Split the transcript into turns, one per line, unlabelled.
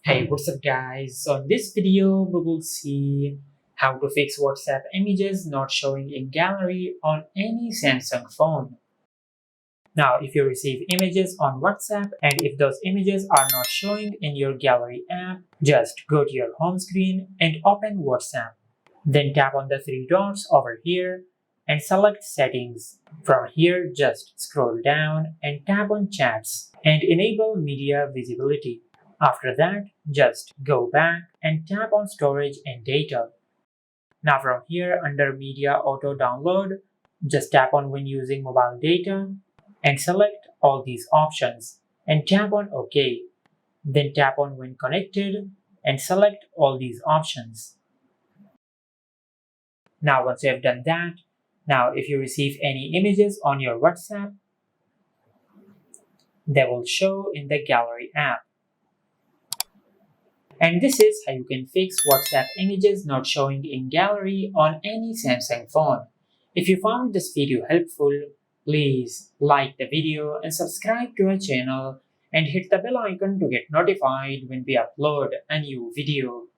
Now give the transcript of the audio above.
Hey, what's up guys? So in this video, we will see how to fix WhatsApp images not showing in gallery on any Samsung phone. Now, if you receive images on WhatsApp and if those images are not showing in your gallery app, just go to your home screen and open WhatsApp. Then tap on the three dots over here and select settings. From here, just scroll down and tap on chats and enable media visibility. After that, just go back and tap on storage and data. Now from here under media auto download, just tap on when using mobile data and select all these options and tap on OK. Then tap on when connected and select all these options. Now once you have done that, now if you receive any images on your WhatsApp, they will show in the gallery app. And this is how you can fix WhatsApp images not showing in gallery on any Samsung phone. If you found this video helpful, please like the video and subscribe to our channel and hit the bell icon to get notified when we upload a new video.